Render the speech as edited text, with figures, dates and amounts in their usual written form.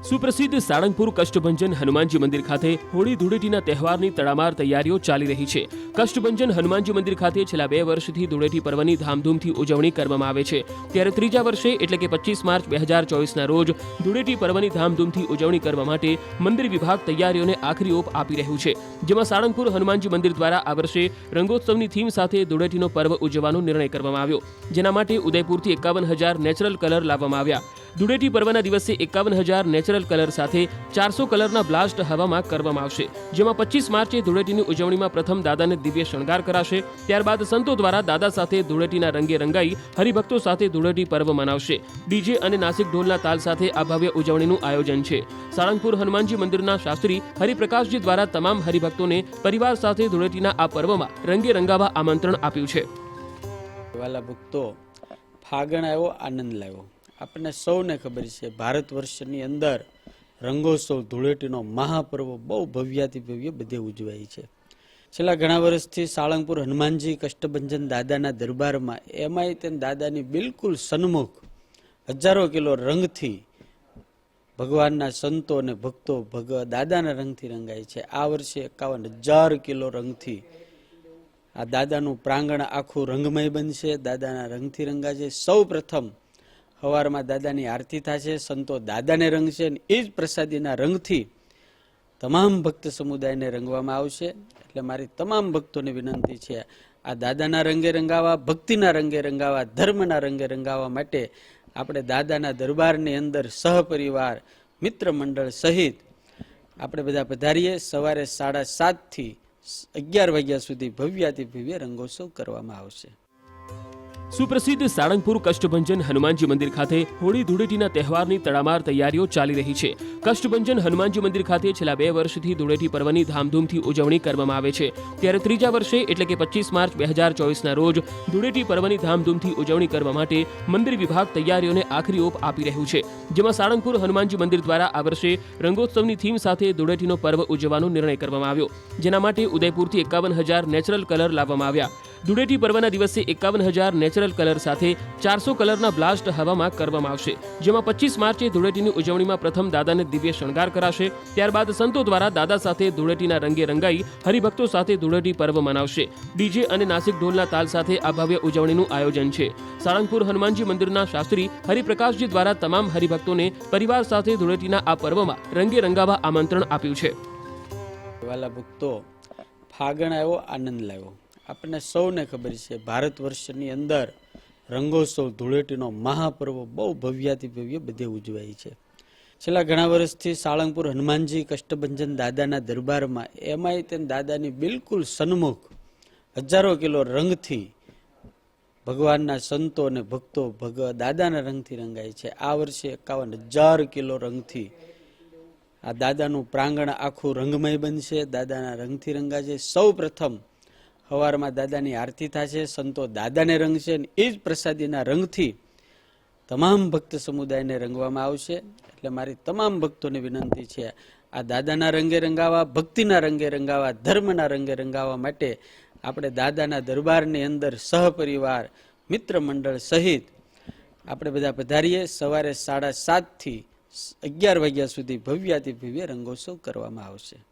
સુપ્રસિદ્ધ સાળંગપુર કષ્ટભંજન હનુમાનજી મંદિર ખાતે હોળી ધૂળેટીના તહેવારની તડામાર તૈયારીઓ ચાલી રહી છે। કષ્ટભંજન હનુમાનજી મંદિર ખાતે છેલ્લા 2 વર્ષથી ધૂળેટી પર્વની ધામધૂમથી ઉજવણી કરવામાં આવે છે, ત્યારે ત્રીજા વર્ષે એટલે કે 25 માર્ચ 2024ના રોજ ધૂળેટી પર્વની ધામધૂમથી ઉજવણી કરવા માટે મંદિર વિભાગ તૈયારીઓને આખરી ઓપ આપી રહ્યું છે, જેમાં સાળંગપુર હનુમાનજી મંદિર દ્વારા આ વર્ષે રંગોત્સવની થીમ સાથે ધૂળેટીનો પર્વ ઉજવવાનો નિર્ણય કરવામાં આવ્યો, જેના માટે ઉદયપુરથી 51,000 નેચરલ કલર લાવવામાં આવ્યા। ધૂળેટી પર્વના દિવસે 51,000 નેચરલ કલર સાથે 400 કલરના બ્લાસ્ટ હવામાં કરવામાં આવશે, જેમાં 25 માર્ચે ધૂળેટીની ઉજવણીમાં પ્રથમ દાદાને દિવ્ય શણગાર કરાશે। ત્યારબાદ સંતો દ્વારા દાદા સાથે ધૂળેટીના રંગે રંગાઈ હરિભક્તો સાથે ધૂળેટી પર્વ મનાવશે। ડીજે અને નાસિક ઢોલના તાલ સાથે આ ભવ્ય ઉજવણીનું આયોજન છે। સાળંગપુર હનુમાનજી મંદિરના શાસ્ત્રી હરિપ્રકાશજી દ્વારા તમામ હરિભક્તોને પરિવાર સાથે ધૂળેટીના આ પર્વમાં રંગે રંગાવા આમંત્રણ આપ્યું છે। વાલા ભક્તો, ફાગણ આવ્યો, આનંદ લાવ્યો। આપણને સૌને ખબર છે, ભારત વર્ષની અંદર રંગોત્સવ ધૂળેટીનો મહાપર્વ બહુ ભવ્યાથી ભવ્ય બધે ઉજવાય છે। છેલ્લા ઘણા વર્ષથી સાળંગપુર હનુમાનજી કષ્ટભંજન દાદાના દરબારમાં એમાંય તે દાદાની બિલકુલ સન્મુખ હજારો કિલો રંગથી ભગવાનના સંતો અને ભક્તો દાદાના રંગથી રંગાય છે। આ વર્ષે 51,000 કિલો રંગથી આ દાદાનું પ્રાંગણ આખું રંગમય બનશે, દાદાના રંગથી રંગાશે। સૌ પ્રથમ સવારમાં દાદાની આરતી થશે, સંતો દાદાને રંગશે અને એ જ પ્રસાદીના રંગથી તમામ ભક્ત સમુદાયને રંગવામાં આવશે। એટલે મારી તમામ ભક્તોને વિનંતી છે, આ દાદાના રંગે રંગાવા, ભક્તિના રંગે રંગાવા, ધર્મના રંગે રંગાવા માટે આપણે દાદાના દરબારની અંદર સહપરિવાર મિત્ર મંડળ સહિત આપણે બધા પધારીએ। સવારે 7:30 થી 11 વાગ્યા સુધી ભવ્યાથી ભવ્ય રંગોત્સવ કરવામાં આવશે। સુપ્રસિદ્ધ સાળંગપુર કષ્ટભંજન હનુમાનજી મંદિર ખાતે હોળી ધૂળેટીના તહેવારની તડામાર તૈયારીઓ ચાલી રહી છે। કષ્ટભંજન હનુમાનજી મંદિર ખાતે છેલ્લા 2 વર્ષથી ધૂળેટી પર્વની ધામધૂમથી ઉજવણી કરવામાં આવે છે, ત્યારે ત્રીજા વર્ષે એટલે કે 25 માર્ચ 2024ના રોજ ધૂળેટી પર્વની ધામધૂમથી ઉજવણી કરવા માટે મંદિર વિભાગ તૈયારીઓને આખરી ઓપ આપી રહ્યું છે, જેમાં સાળંગપુર હનુમાનજી મંદિર દ્વારા આ વર્ષે રંગોત્સવની થીમ સાથે ધૂળેટીનો પર્વ ઉજવવાનો નિર્ણય કરવામાં આવ્યો, જેના માટે ઉદયપુરથી 51,000 નેચરલ કલર લાવવામાં આવ્યા। ધૂળેટી પર્વના દિવસે 51,000 નેચરલ કલર સાથે 400 કલરના બ્લાસ્ટ હવામાં કરવામાં આવશે, જેમાં 25 માર્ચે ધૂળેટીની ઉજવણીમાં પ્રથમ દાદાને દિવ્ય શણગાર કરાશે। ત્યારબાદ સંતો દ્વારા દાદા સાથે ધૂળેટીના રંગે રંગાઈ હરિભક્તો સાથે ધૂળેટી પર્વ મનાવશે। ડીજે અને નાસિક ઢોલના તાલ સાથે આ ભવ્ય ઉજવણીનું આયોજન છે। સાળંગપુર હનુમાનજી મંદિરના શાસ્ત્રી હરિપ્રકાશજી દ્વારા તમામ હરિભક્તોને પરિવાર સાથે ધૂળેટીના આ પર્વમાં રંગે રંગાવા આમંત્રણ આપ્યું છે। વાલા ભક્તો, ફાગણ આવ્યો, આનંદ લાવ્યો। આપણને સૌને ખબર છે, ભારત વર્ષની અંદર રંગોત્સવ ધૂળેટીનો મહાપર્વ બહુ ભવ્યાથી ભવ્ય બધે ઉજવાય છે। છેલ્લા ઘણા વર્ષથી સાળંગપુર હનુમાનજી કષ્ટભંજન દાદાના દરબારમાં એમાંય તે દાદાની બિલકુલ સન્મુખ હજારો કિલો રંગથી ભગવાનના સંતો અને ભક્તો દાદાના રંગથી રંગાય છે। આ વર્ષે 51,000 કિલો રંગથી આ દાદાનું પ્રાંગણ આખું રંગમય બનશે, દાદાના રંગથી રંગાશે। સૌ પ્રથમ સવારમાં દાદાની આરતી થશે, સંતો દાદાને રંગશે અને એ જ પ્રસાદીના રંગથી તમામ ભક્ત સમુદાયને રંગવામાં આવશે। એટલે મારી તમામ ભક્તોને વિનંતી છે, આ દાદાના રંગે રંગાવા, ભક્તિના રંગે રંગાવા, ધર્મના રંગે રંગાવા માટે આપણે દાદાના દરબારની અંદર સહપરિવાર મિત્ર મંડળ સહિત આપણે બધા પધારીએ। સવારે 7:30 થી 11 વાગ્યા સુધી ભવ્યાથી ભવ્ય રંગોત્સવ કરવામાં આવશે।